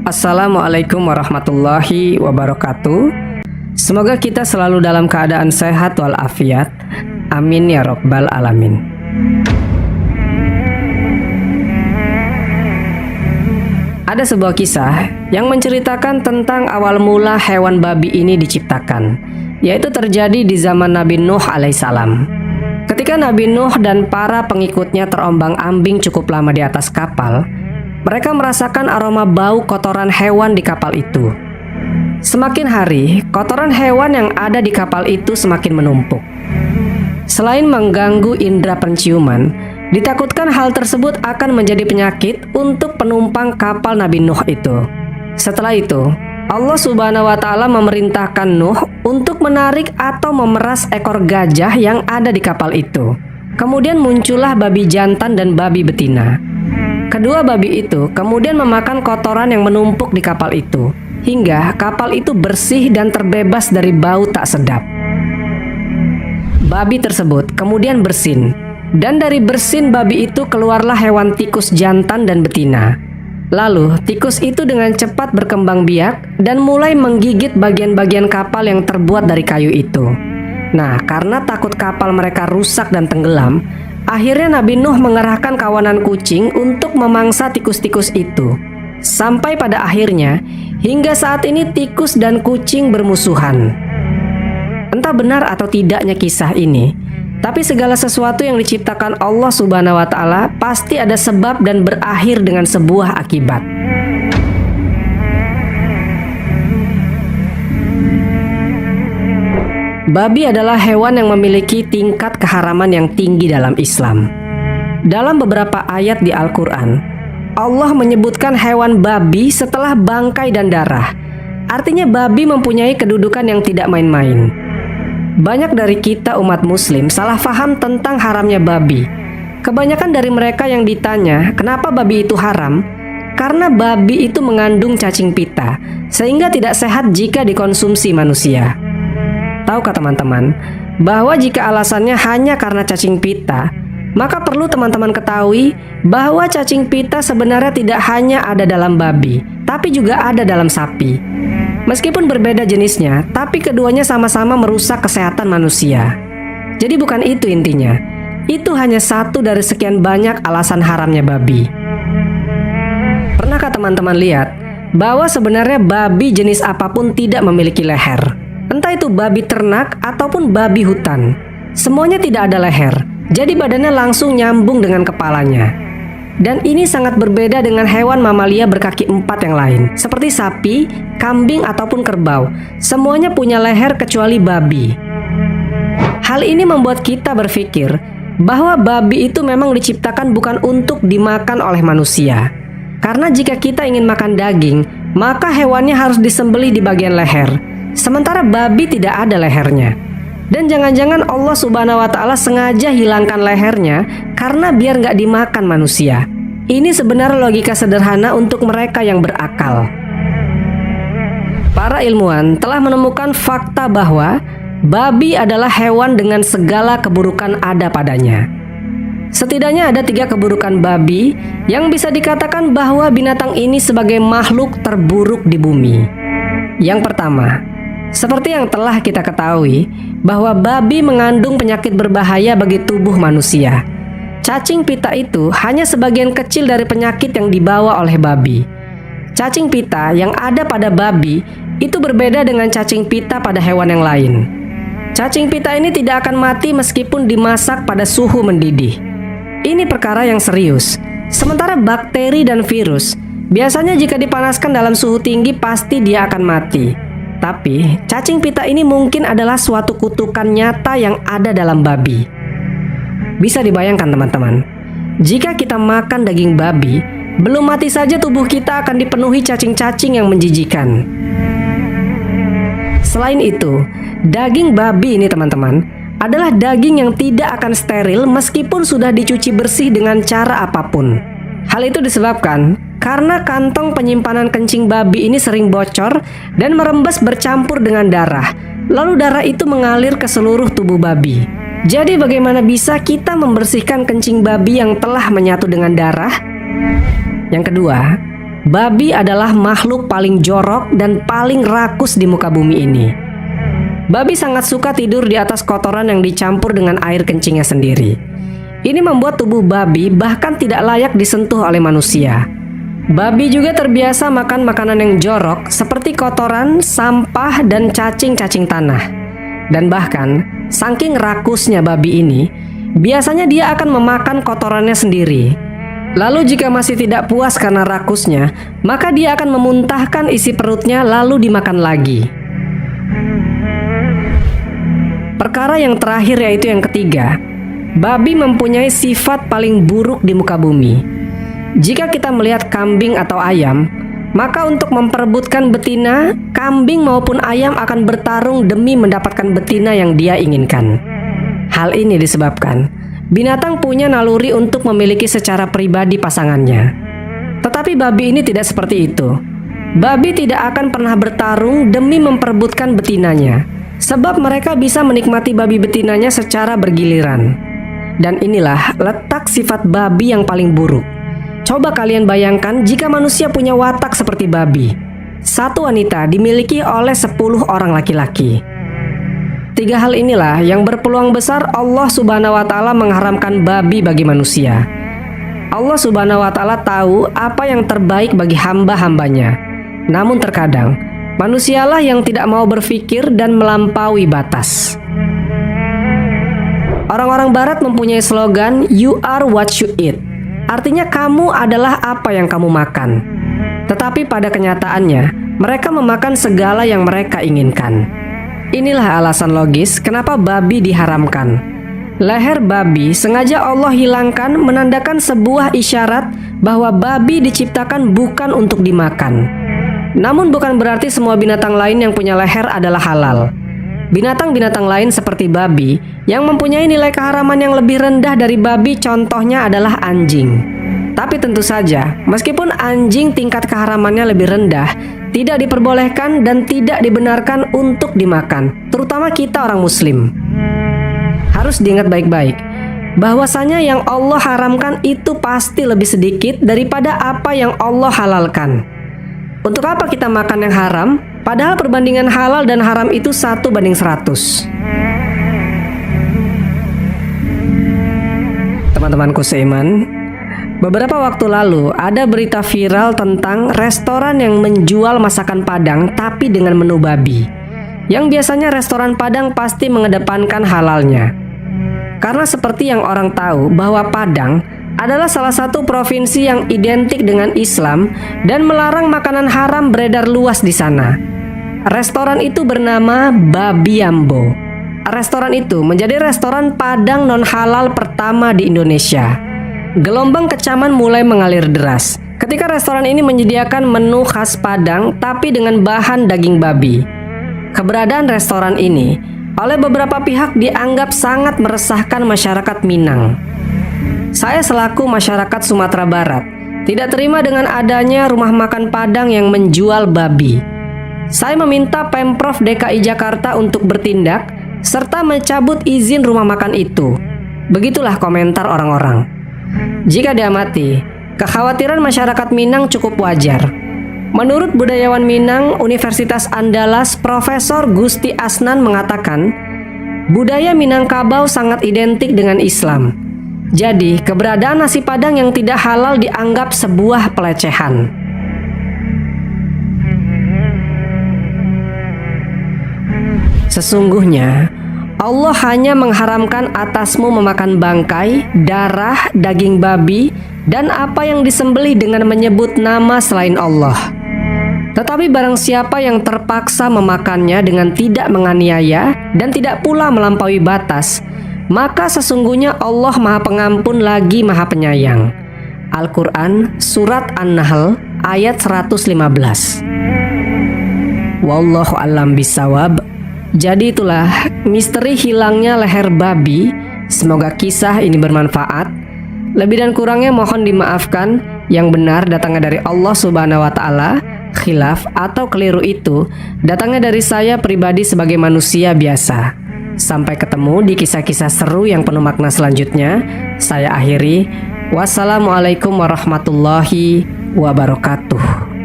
Assalamualaikum warahmatullahi wabarakatuh. Semoga kita selalu dalam keadaan sehat walafiat. Amin ya rabbal alamin. Ada sebuah kisah yang menceritakan tentang awal mula hewan babi ini diciptakan, yaitu terjadi di zaman Nabi Nuh alaihissalam. Ketika Nabi Nuh dan para pengikutnya terombang-ambing cukup lama di atas kapal, mereka merasakan aroma bau kotoran hewan di kapal itu. Semakin hari, kotoran hewan yang ada di kapal itu semakin menumpuk. Selain mengganggu indera penciuman, ditakutkan hal tersebut akan menjadi penyakit untuk penumpang kapal Nabi Nuh itu. Setelah itu, Allah Subhanahu wa Ta'ala memerintahkan Nuh untuk menarik atau memeras ekor gajah yang ada di kapal itu. Kemudian muncullah babi jantan dan babi betina. Kedua babi itu kemudian memakan kotoran yang menumpuk di kapal itu, hingga kapal itu bersih dan terbebas dari bau tak sedap. Babi tersebut kemudian bersin, dan dari bersin babi itu keluarlah hewan tikus jantan dan betina. Lalu tikus itu dengan cepat berkembang biak dan mulai menggigit bagian-bagian kapal yang terbuat dari kayu itu. Nah, karena takut kapal mereka rusak dan tenggelam, akhirnya Nabi Nuh mengerahkan kawanan kucing untuk memangsa tikus-tikus itu. Sampai pada akhirnya, hingga saat ini tikus dan kucing bermusuhan. Entah benar atau tidaknya kisah ini, tapi segala sesuatu yang diciptakan Allah Subhanahu wa Ta'ala pasti ada sebab dan berakhir dengan sebuah akibat. Babi adalah hewan yang memiliki tingkat keharaman yang tinggi dalam Islam. Dalam beberapa ayat di Al-Quran, Allah menyebutkan hewan babi setelah bangkai dan darah. Artinya babi mempunyai kedudukan yang tidak main-main. Banyak dari kita umat muslim salah faham tentang haramnya babi. Kebanyakan dari mereka yang ditanya kenapa babi itu haram, karena babi itu mengandung cacing pita, sehingga tidak sehat jika dikonsumsi manusia. Tahukah teman-teman, bahwa jika alasannya hanya karena cacing pita, maka perlu teman-teman ketahui bahwa cacing pita sebenarnya tidak hanya ada dalam babi, tapi juga ada dalam sapi. Meskipun berbeda jenisnya, tapi keduanya sama-sama merusak kesehatan manusia. Jadi bukan itu intinya. Itu hanya satu dari sekian banyak alasan haramnya babi. Pernahkah teman-teman lihat bahwa sebenarnya babi jenis apapun tidak memiliki leher? Entah itu babi ternak ataupun babi hutan, semuanya tidak ada leher. Jadi badannya langsung nyambung dengan kepalanya. Dan ini sangat berbeda dengan hewan mamalia berkaki 4 yang lain, seperti sapi, kambing, ataupun kerbau. Semuanya punya leher kecuali babi. Hal ini membuat kita berpikir bahwa babi itu memang diciptakan bukan untuk dimakan oleh manusia. Karena jika kita ingin makan daging, maka hewannya harus disembelih di bagian leher. Sementara babi tidak ada lehernya. Dan jangan-jangan Allah Subhanahu wa Ta'ala sengaja hilangkan lehernya karena biar nggak dimakan manusia. Ini sebenarnya logika sederhana untuk mereka yang berakal. Para ilmuwan telah menemukan fakta bahwa babi adalah hewan dengan segala keburukan ada padanya. Setidaknya ada 3 keburukan babi yang bisa dikatakan bahwa binatang ini sebagai makhluk terburuk di bumi. Yang pertama, seperti yang telah kita ketahui bahwa babi mengandung penyakit berbahaya bagi tubuh manusia. Cacing pita itu hanya sebagian kecil dari penyakit yang dibawa oleh babi. Cacing pita yang ada pada babi itu berbeda dengan cacing pita pada hewan yang lain. Cacing pita ini tidak akan mati meskipun dimasak pada suhu mendidih. Ini perkara yang serius. Sementara bakteri dan virus, biasanya jika dipanaskan dalam suhu tinggi pasti dia akan mati. Tapi cacing pita ini mungkin adalah suatu kutukan nyata yang ada dalam babi. Bisa dibayangkan teman-teman, jika kita makan daging babi, belum mati saja tubuh kita akan dipenuhi cacing-cacing yang menjijikan. Selain itu, daging babi ini teman-teman adalah daging yang tidak akan steril meskipun sudah dicuci bersih dengan cara apapun. Hal itu disebabkan karena kantong penyimpanan kencing babi ini sering bocor dan merembes bercampur dengan darah. Lalu darah itu mengalir ke seluruh tubuh babi. Jadi bagaimana bisa kita membersihkan kencing babi yang telah menyatu dengan darah? Yang kedua, babi adalah makhluk paling jorok dan paling rakus di muka bumi ini. Babi sangat suka tidur di atas kotoran yang dicampur dengan air kencingnya sendiri. Ini membuat tubuh babi bahkan tidak layak disentuh oleh manusia. Babi juga terbiasa makan makanan yang jorok seperti kotoran, sampah, dan cacing-cacing tanah. Dan bahkan, saking rakusnya babi ini, biasanya dia akan memakan kotorannya sendiri. Lalu jika masih tidak puas karena rakusnya, maka dia akan memuntahkan isi perutnya lalu dimakan lagi. Perkara yang terakhir yaitu yang ketiga, babi mempunyai sifat paling buruk di muka bumi. Jika kita melihat kambing atau ayam, maka untuk memperebutkan betina, kambing maupun ayam akan bertarung demi mendapatkan betina yang dia inginkan. Hal ini disebabkan binatang punya naluri untuk memiliki secara pribadi pasangannya. Tetapi babi ini tidak seperti itu. Babi tidak akan pernah bertarung demi memperebutkan betinanya, sebab mereka bisa menikmati babi betinanya secara bergiliran. Dan inilah letak sifat babi yang paling buruk. Coba kalian bayangkan jika manusia punya watak seperti babi. Satu wanita dimiliki oleh 10 orang laki-laki. 3 hal inilah yang berpeluang besar Allah Subhanahu wa Ta'ala mengharamkan babi bagi manusia. Allah Subhanahu wa Ta'ala tahu apa yang terbaik bagi hamba-hambanya. Namun terkadang manusialah yang tidak mau berpikir dan melampaui batas. Orang-orang barat mempunyai slogan "You are what you eat". Artinya kamu adalah apa yang kamu makan. Tetapi pada kenyataannya, mereka memakan segala yang mereka inginkan. Inilah alasan logis kenapa babi diharamkan. Leher babi sengaja Allah hilangkan menandakan sebuah isyarat bahwa babi diciptakan bukan untuk dimakan. Namun bukan berarti semua binatang lain yang punya leher adalah halal. Binatang-binatang lain seperti babi yang mempunyai nilai keharaman yang lebih rendah dari babi contohnya adalah anjing. Tapi tentu saja, meskipun anjing tingkat keharamannya lebih rendah, tidak diperbolehkan dan tidak dibenarkan untuk dimakan, terutama kita orang muslim. Harus diingat baik-baik, bahwasanya yang Allah haramkan itu pasti lebih sedikit daripada apa yang Allah halalkan. Untuk apa kita makan yang haram? Padahal perbandingan halal dan haram itu 1:100. Teman-temanku seiman, beberapa waktu lalu ada berita viral tentang restoran yang menjual masakan Padang tapi dengan menu babi. Yang biasanya restoran Padang pasti mengedepankan halalnya. Karena seperti yang orang tahu bahwa Padang adalah salah satu provinsi yang identik dengan Islam dan melarang makanan haram beredar luas di sana. Restoran itu bernama Babi Ambo. Restoran itu menjadi restoran Padang non-halal pertama di Indonesia. Gelombang kecaman mulai mengalir deras ketika restoran ini menyediakan menu khas Padang tapi dengan bahan daging babi. Keberadaan restoran ini oleh beberapa pihak dianggap sangat meresahkan masyarakat Minang. Saya selaku masyarakat Sumatera Barat tidak terima dengan adanya rumah makan Padang yang menjual babi. Saya meminta Pemprov DKI Jakarta untuk bertindak serta mencabut izin rumah makan itu. Begitulah komentar orang-orang. Jika diamati, kekhawatiran masyarakat Minang cukup wajar. Menurut budayawan Minang, Universitas Andalas, Profesor Gusti Asnan mengatakan, budaya Minangkabau sangat identik dengan Islam. Jadi, keberadaan nasi Padang yang tidak halal dianggap sebuah pelecehan. Sesungguhnya, Allah hanya mengharamkan atasmu memakan bangkai, darah, daging babi, dan apa yang disembelih dengan menyebut nama selain Allah. Tetapi barang siapa yang terpaksa memakannya dengan tidak menganiaya dan tidak pula melampaui batas, maka sesungguhnya Allah Maha Pengampun lagi Maha Penyayang. Al-Quran Surat An-Nahl ayat 115. Wallahu a'lam bishawab. Jadi itulah misteri hilangnya leher babi. Semoga kisah ini bermanfaat. Lebih dan kurangnya mohon dimaafkan. Yang benar datangnya dari Allah Subhanahu wa Ta'ala. Khilaf atau keliru itu datangnya dari saya pribadi sebagai manusia biasa. Sampai ketemu di kisah-kisah seru yang penuh makna selanjutnya. Saya akhiri. Wassalamualaikum warahmatullahi wabarakatuh.